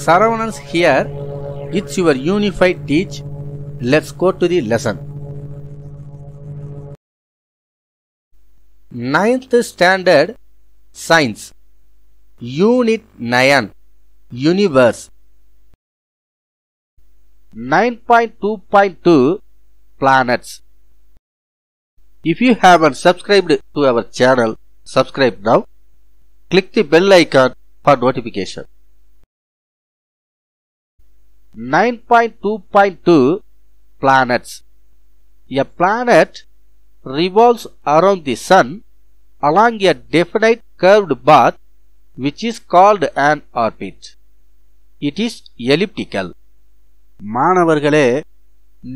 Saravanan here. It's your unified teach. Let's go to the lesson. 9th Standard Science Unit 9 Universe 9.2.2 Planets. If you haven't subscribed to our channel, subscribe now. Click the bell icon for notification. 9.2.2 Planets. A planet revolves around the Sun along a definite curved path which is called an orbit. It is elliptical. மாணவர்களே,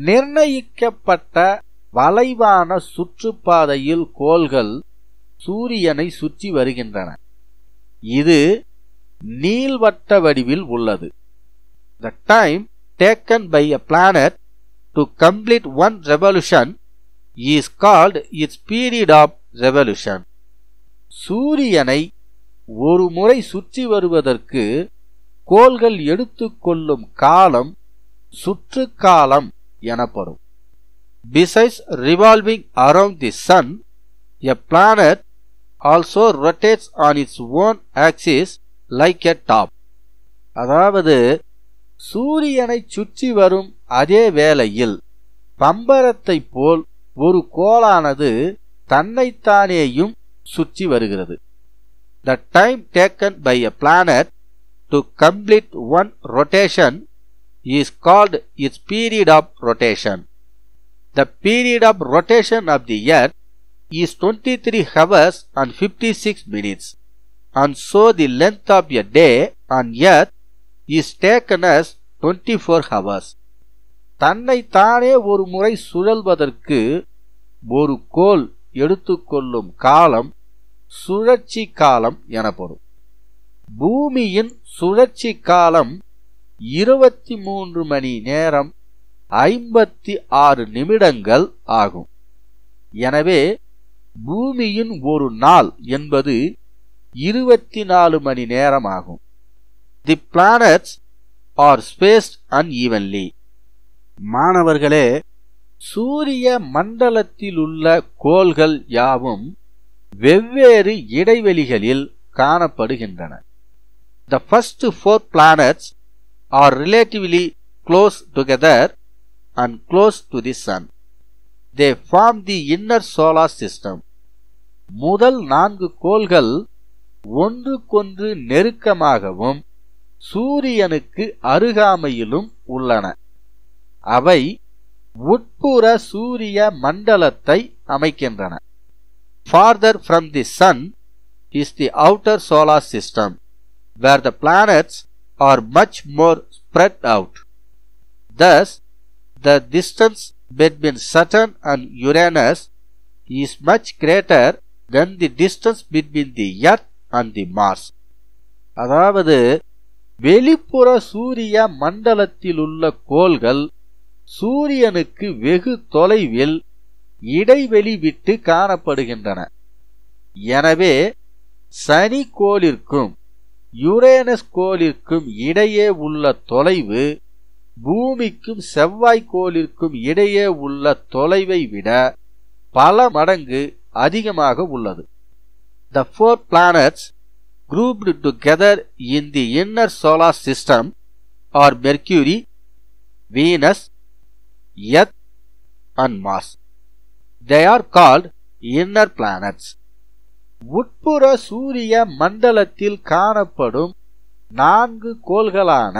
நிர்ணயிக்கப்பட்ட வளைவான சுற்றுப்பாதையில் கோள்கள் சூரியனை சுற்றி வருகின்றன. இது நீள்வட்ட வடிவில் உள்ளது. The time taken by a planet to complete one revolution is called its period of revolution. சூரியனை ஒரு முறை சுற்றி வருவதற்கு கோள்கள் எடுத்துக்கொள்ளும் காலம் சுற்றுக்காலம் எனப்படும். Besides revolving around the Sun, a planet also rotates on its own axis like a top. அதாவது சூரியனை சுற்றி வரும் அதே வேளையில் பம்பரத்தை போல் ஒரு கோளானது தன்னைத்தானேயும் சுற்றி வருகிறது. The time taken by a planet to complete one rotation is called its period of rotation. The period of rotation of the Earth is 23 hours and 56 minutes, and so the length of a day on Earth is taken as 24 hours. தன்னைத்தானே ஒரு முறை சுழல்வதற்கு ஒரு கோள் எடுத்துக்கொள்ளும் காலம் சுழற்சி காலம் எனப்படும். பூமியின் சுழற்சி காலம் 23 மணி நேரம் 56 நிமிடங்கள் ஆகும். எனவே பூமியின் ஒரு நாள் என்பது 24 மணி நேரம் ஆகும். The planets are spaced unevenly. மாணவர்களே, சூரிய மண்டலத்திலுள்ள கோள்கள் யாவும் வெவ்வேறு இடைவெளிகளில் காணப்படுகின்றன. The first 4 planets are relatively close together and close to the Sun. They form the inner solar system. முதல் 4 கோள்கள் ஒன்றுக்கொன்று நெருக்கமாகவும் சூரியனுக்கு அருகாமையிலும் உள்ளன. அவை உட்புற சூரிய மண்டலத்தை அமைக்கின்றன. Farther from the Sun is the outer solar system, where the planets are much more spread out. Thus, the distance between Saturn and Uranus is much greater than the distance between the Earth and the Mars. அதாவது வெளிப்புற சூரிய மண்டலத்திலுள்ள கோள்கள் சூரியனுக்கு வெகு தொலைவில் இடைவெளி விட்டு காணப்படுகின்றன. எனவே சனி கோளிற்கும் யுரேனஸ் கோளிற்கும் இடையே உள்ள தொலைவு பூமிக்கும் செவ்வாய் கோளிற்கும் இடையே உள்ள தொலைவை விட பல மடங்கு அதிகமாக உள்ளது. The 4 planets grouped together in the inner solar system are Mercury, Venus, Earth and Mars. They are called inner planets. உட்புற சூரிய மண்டலத்தில் காணப்படும் 4 கோள்களான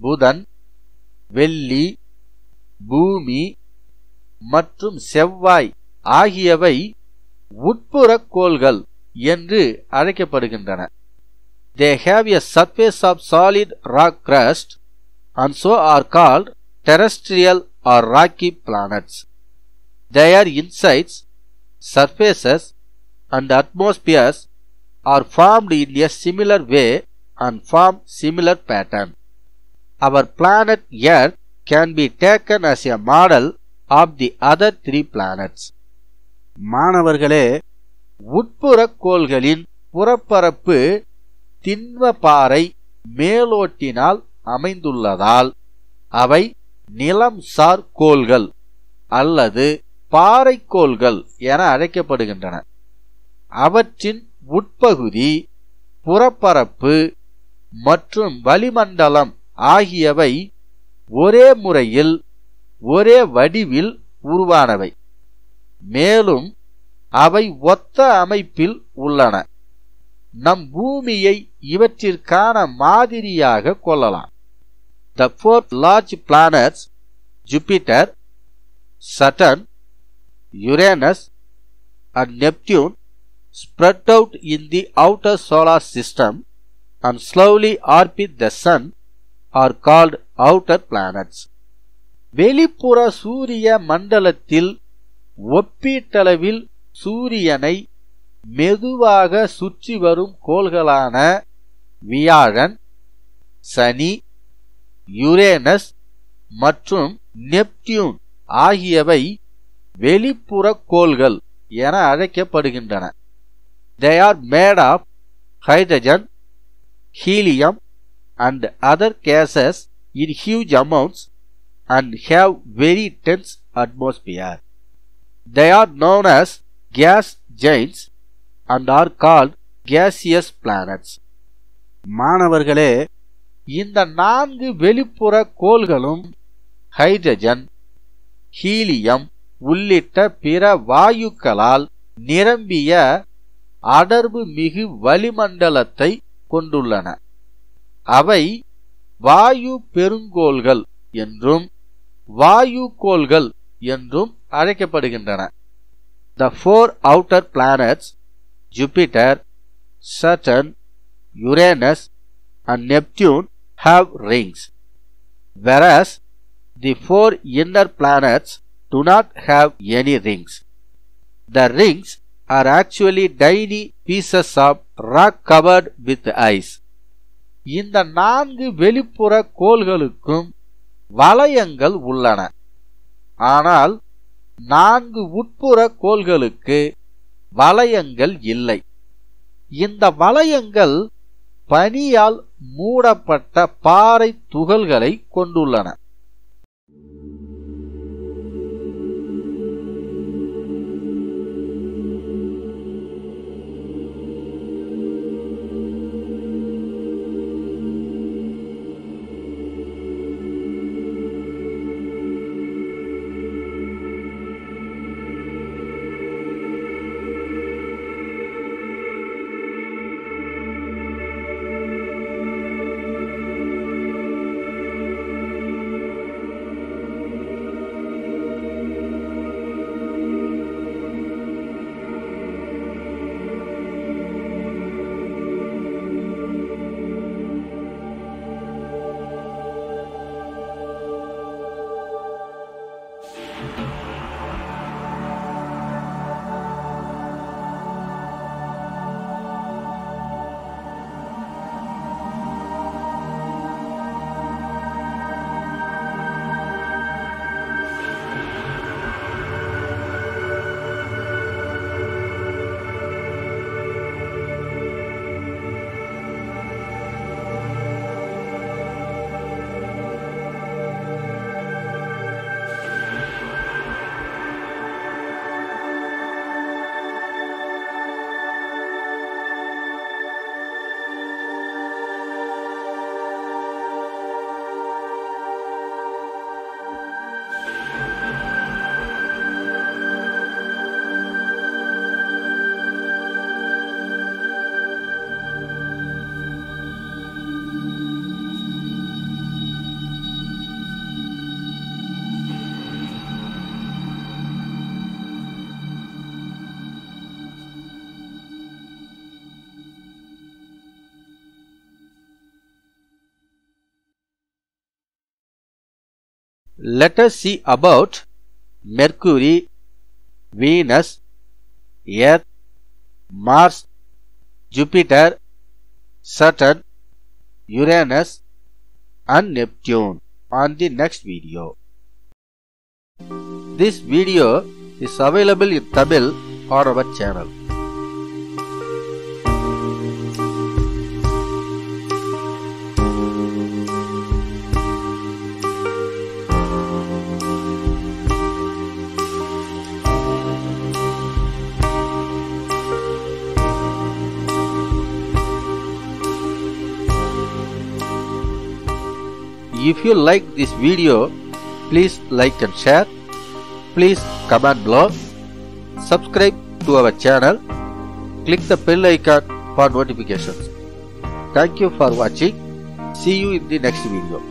புதன், வெள்ளி, பூமி மற்றும் செவ்வாய் ஆகியவை உட்புற கோள்கள் என்று அழைக்கப்படுகின்றன. They have a surface of solid rock crust and so are called terrestrial or rocky planets. Their insides, surfaces and atmospheres are formed in a similar way and form similar pattern. Our planet Earth can be taken as a model of the other 3 planets. மாணவர்களே, உட்புற கோள்களின் புறப்பரப்பு திண்ம பாறை மேலோட்டினால் அமைந்துள்ளதால் அவை நிலம்சார் கோள்கள் அல்லது பாறைக்கோள்கள் என அழைக்கப்படுகின்றன. அவற்றின் உட்பகுதி, புறப்பரப்பு மற்றும் வளிமண்டலம் ஆகியவை ஒரே முறையில் ஒரே வடிவில் உருவானவை. மேலும் அவை ஒத்த அமைப்பில் உள்ளன. நம் பூமியை இவற்றிற்கான மாதிரியாக கொள்ளலாம். The four large planets, Jupiter, Saturn, Uranus and Neptune, spread out in the outer solar system and slowly orbit the sun, are called outer planets. வெளிப்புற சூரிய மண்டலத்தில் ஒப்பீட்டளவில் சூரியனை மெதுவாக சுற்றி வரும் கோள்களான வியாழன், சனி, யுரேனஸ் மற்றும் நெப்டியூன் ஆகியவை வெளிப்புற கோள்கள் என அழைக்கப்படுகின்றன. They are made of hydrogen, helium and other gases in huge amounts and have very dense atmosphere. They are known as gas giants and are called gaseous planets. மாணவர்களே, இந்த 4 வெளிப்புற கோள்களும் ஹைட்ரஜன், ஹீலியம் உள்ளிட்ட பிற வாயுக்களால் நிரம்பிய அடர்வு மிகு வளிமண்டலத்தை கொண்டுள்ளன. அவை வாயு பெருங்கோள்கள் என்றும் வாயு கோள்கள் என்றும் அழைக்கப்படுகின்றன. The four outer planets, Jupiter, Saturn, Uranus and Neptune, have rings, whereas the 4 inner planets do not have any rings. The rings are actually tiny pieces of rock covered with ice. இந்த 4 வெளிப்புற கோள்களுக்கும் வளையங்கள் உள்ளன. ஆனால் 4 உட்புற கோள்களுக்கு வளையங்கள் இல்லை. இந்த வளையங்கள் பனியால் மூடப்பட்ட பாறை துகள்களை கொண்டுள்ளன. Let us see about Mercury, Venus, Earth, Mars, Jupiter, Saturn, Uranus and Neptune on the next video. This video is available in Tamil on our channel. If you like this video, please like and share. Please comment below. Subscribe to our channel. Click the bell icon for notifications. Thank you for watching. See you in the next video.